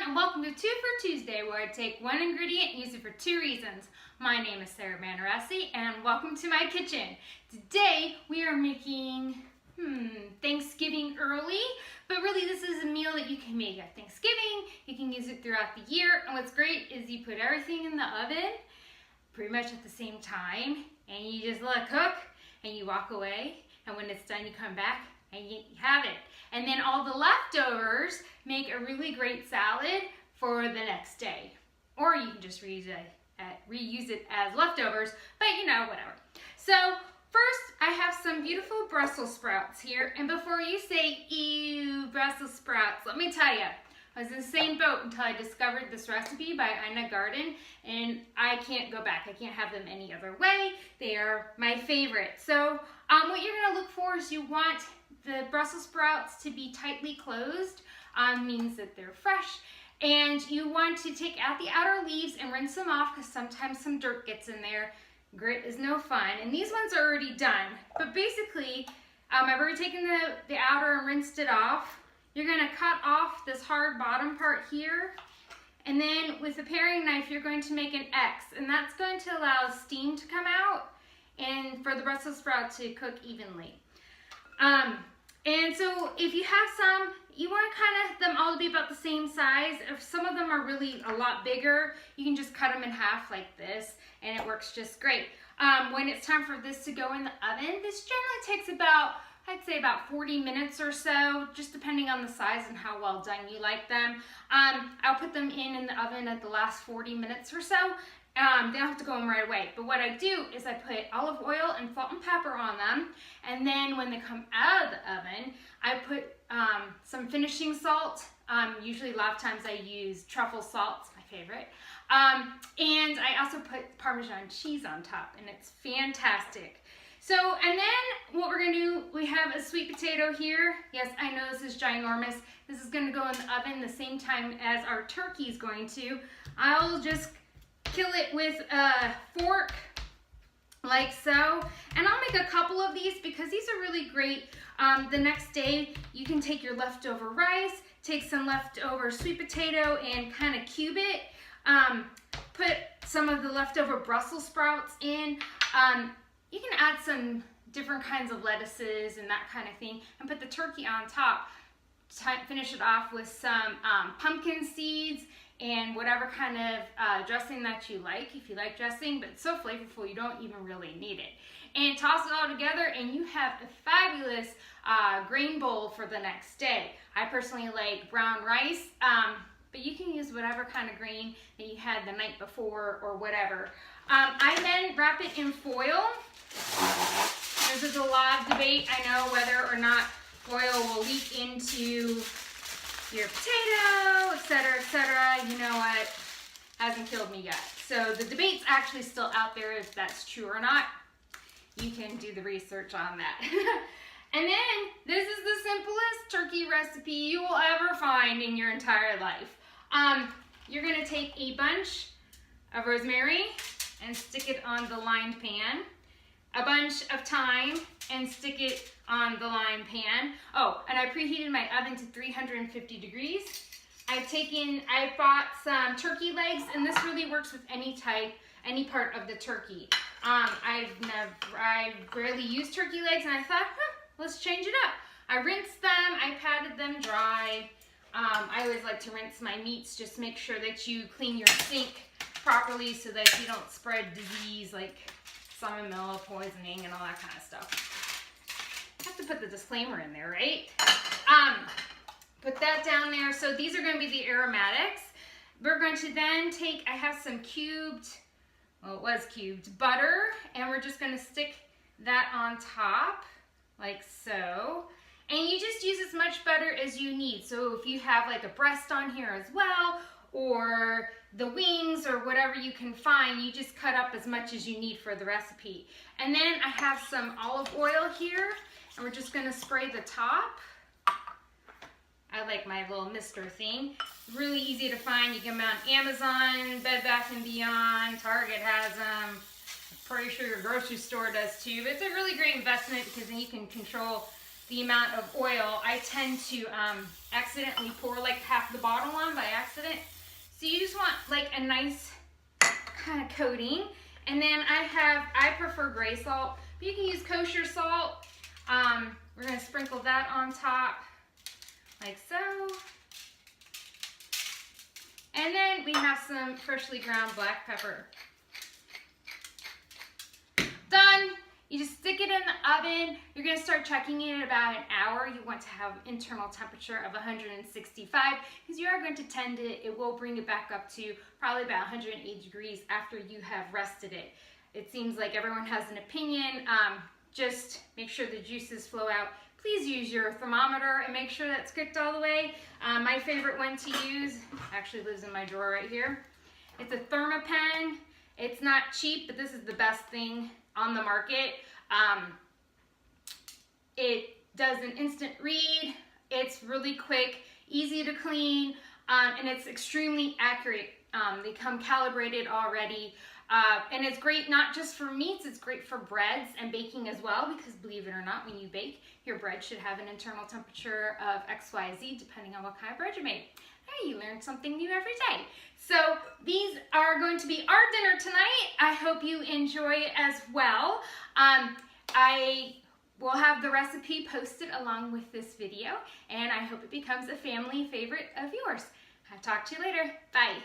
and welcome to Two for Tuesday, where I take one ingredient and use it for two reasons. My name is Manaresi, and welcome to my kitchen. Today we are making Thanksgiving early, but really this is a meal that you can make at Thanksgiving. You can use it throughout the year, and what's great is you put everything in the oven pretty much at the same time, and you just let it cook, and you walk away, and when it's done you come back and you have it. And then all the leftovers make a really great salad for the next day. Or you can just reuse it as leftovers, but you know, whatever. So first, I have some beautiful Brussels sprouts here. And before you say, ew, Brussels sprouts, let me tell you, I was in the same boat until I discovered this recipe by Ina Garden, and I can't go back. I can't have them any other way. They are my favorite. So what you're gonna look for is you want the Brussels sprouts to be tightly closed, means that they're fresh, and you want to take out the outer leaves and rinse them off because sometimes some dirt gets in there. Grit is no fun, and these ones are already done. But basically, I've already taken the outer and rinsed it off. You're gonna cut off this hard bottom part here, and then with a paring knife, you're going to make an X, and that's going to allow steam to come out and for the Brussels sprout to cook evenly. And so if you have some, you want kind of them all to be about the same size. If some of them are really a lot bigger, you can just cut them in half like this, and it works just great. When it's time for this to go in the oven, this generally takes about, I'd say about 40 minutes or so, just depending on the size and how well done you like them. I'll put them in the oven at the last 40 minutes or so. They don't have to go in right away, but what I do is I put olive oil and salt and pepper on them, and then when they come out of the oven, I put some finishing salt. Usually a lot of times I use truffle salt, it's my favorite, and I also put Parmesan cheese on top, and it's fantastic. So, and then what we're gonna do, we have a sweet potato here. Yes, I know this is ginormous. This is gonna go in the oven the same time as our turkey is going to. I'll just kill it with a fork like so, and I'll make a couple of these because these are really great. The next day you can take your leftover rice, take some leftover sweet potato and kind of cube it, put some of the leftover Brussels sprouts in. You can add some different kinds of lettuces and that kind of thing, and put the turkey on top. Finish it off with some pumpkin seeds and whatever kind of dressing that you like, if you like dressing, but it's so flavorful you don't even really need it. And toss it all together and you have a fabulous grain bowl for the next day. I personally like brown rice, but you can use whatever kind of grain that you had the night before or whatever. I then wrap it in foil. This is a lot of debate, I know, whether or not foil will leak into your potato, etc., etc. You know what? Hasn't killed me yet. So the debate's actually still out there if that's true or not. You can do the research on that. And then this is the simplest turkey recipe you will ever find in your entire life. You're gonna take a bunch of rosemary and stick it on the lined pan. A bunch of thyme and stick it on the lined pan. Oh, and I preheated my oven to 350 degrees. I bought some turkey legs, and this really works with any part of the turkey. I rarely use turkey legs, and I thought, let's change it up. I rinsed them, I patted them dry. I always like to rinse my meats, just make sure that you clean your sink properly so that you don't spread disease like salmonella poisoning and all that kind of stuff. I have to put the disclaimer in there, right? Put that down there. So these are going to be the aromatics. We're going to then take, I have some cubed butter, and we're just going to stick that on top like so. And you just use as much butter as you need. So if you have like a breast on here as well, or the wings or whatever you can find, you just cut up as much as you need for the recipe. And then I have some olive oil here, and we're just gonna spray the top. I like my little mister thing. Really easy to find. You get them on Amazon, Bed Bath & Beyond, Target has them. I'm pretty sure your grocery store does too, but it's a really great investment because then you can control the amount of oil. I tend to accidentally pour like half the bottle on by accident, So you just want like a nice kind of coating. And then I prefer gray salt, but you can use kosher salt. We're gonna sprinkle that on top, like so. And then we have some freshly ground black pepper. Done. You just stick it in the oven. You're gonna start checking it in about an hour. You want to have internal temperature of 165 because you are going to tend it. It will bring it back up to probably about 180 degrees after you have rested it. It seems like everyone has an opinion. Just make sure the juices flow out. Please use your thermometer and make sure that's cooked all the way. My favorite one to use actually lives in my drawer right here. It's a Thermapen. It's not cheap, but this is the best thing on the market. It does an instant read. It's really quick, easy to clean, and it's extremely accurate. They come calibrated already. And it's great not just for meats, it's great for breads and baking as well, because believe it or not, when you bake, your bread should have an internal temperature of XYZ depending on what kind of bread you made. Hey, you learn something new every day. So these are going to be our dinner tonight. I hope you enjoy it as well. I will have the recipe posted along with this video, and I hope it becomes a family favorite of yours. I'll talk to you later. Bye.